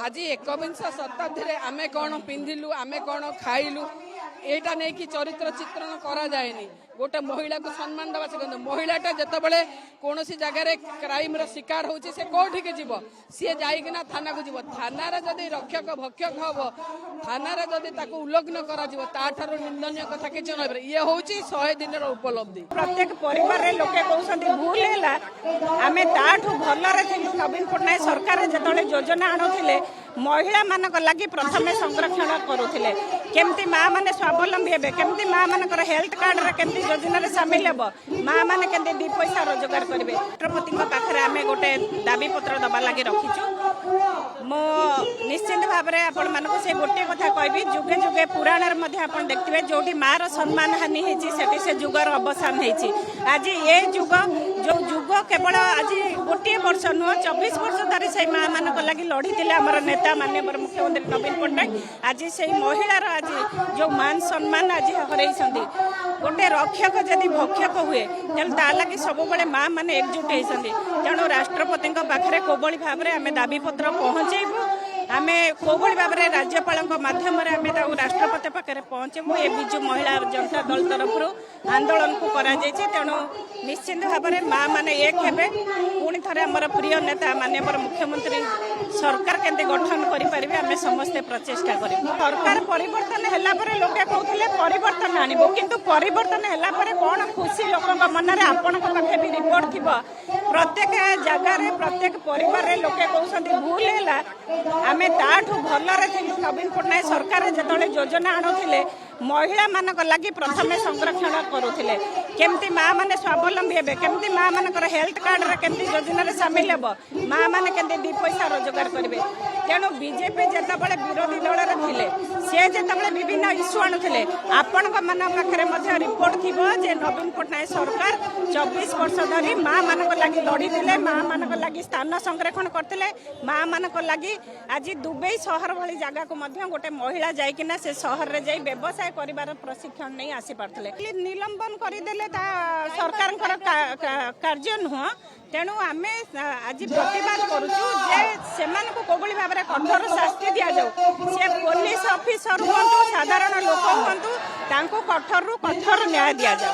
आज एकविंश शताब्दी आमे कौन पिंधिलु आमे कौन खाइलु एटा नहीं कि चरित्र चित्रण करा जाएनी गोटे महिला को सम्मान देवा से महिलाटा जितेबाला कौन जगार क्राइम शिकार हो कौटी के जीव सी जाइना थाना को जीव थाना जदि रक्षक भक्षक हम थाना जदि उल्लग्न कर निंदनीय कथा किसी न ये हूँ 100 दिन उपलब्धि प्रत्येक परिवार लोके कहते भूल है आम ताठू भलरे नवीन पट्टनायक सरकार जो योजना आणुले महिला मान लगी प्रथम संरक्षण करुले केमती माँ मैंने स्वावलम्बी हे केमती माँ मान हेल्थ कार्ड केमती योजना सामिल हे माँ मैंने केमती 2 पैसा रोजगार करेंगे राष्ट्रपति पाखे आम गोटे दाबी पत्र दबा लगी रखीचु मो निश्चिंत भाव में आपण मानक से गोटे कथा कहबी जुगे जुगे पुराण देखते जो माँ सम्मान हानि होती से जुगर अवसान होती आज ये जुग जो जुग केवल आज गोटे वर्ष नुह 24 वर्ष धरी से माँ मान लगी लड़ी आमर नेता माननीय मुख्यमंत्री नवीन पट्टनायक आज से महिलार आज जो मान सम्मान आज हरई गोटे रक्षक जदि भक्षक हुए लगी सब माँ मैंने एकजुट होती तेणु राष्ट्रपति पाखे कोभली भाव में आम दाबी पत्र पहुँचेबू आम कोभली भाव में राज्यपाल मध्यम राष्ट्रपति पाखे पहुँचेबू ये विजु महिला जनता दल तरफ आंदोलन को करा तेणु निश्चिंत भाव में माँ मैंने एक हे पुणी थे आम प्रिय नेता माननीय मुख्यमंत्री सरकार केंद्र गठन करें आम समस्ते प्रचेषा कर सरकार परिवर्तन है लोके कहते परिवर्तन आणबो किंतु परिवर्तन है कौन खुशी लोक मन में आपण पाखे भी रिपोर्ट थी प्रत्येक जगार प्रत्येक परिवार लोके कहते भूल है आम ताठू भलरे नवीन पट्टनायक सरकार जो योजना आणुले महिला मान लगी प्रथम संरक्षण करुले केमती माँ मैंने स्वावलम्बी हे केमती माँ मान हेल्थ कार्ड केमती योजना सामिल हे माँ मैंने केमती 2 पैसा रोजगार करेंगे तेणु बीजेपी जितेबाला विरोधी दल थे सी जिते विभिन्न इश्यू आणुले आपण पाखे रिपोर्ट थी नवीन पट्टनायक सरकार 24 वर्ष धरी माँ मान लगी लड़ी माँ मान लगी स्थान संरक्षण करते माँ मान लगी आज दुबई सहर भली जगह को गोटे महिला जाइकिना से सहर रे जाई व्यवसाय करिवार प्रशिक्षण नहीं आसी पारथले निलंबन करदेले सरकार कार्य नुह तेणु आम आज प्रतिवाद करुचु जे सेमानकु कोभली भाव में कठोर शास्ति दि जाऊ से पुलिस ऑफिसर हूँ साधारण लोक हूँ कठोर रु कठोर न्याय दि जाऊ।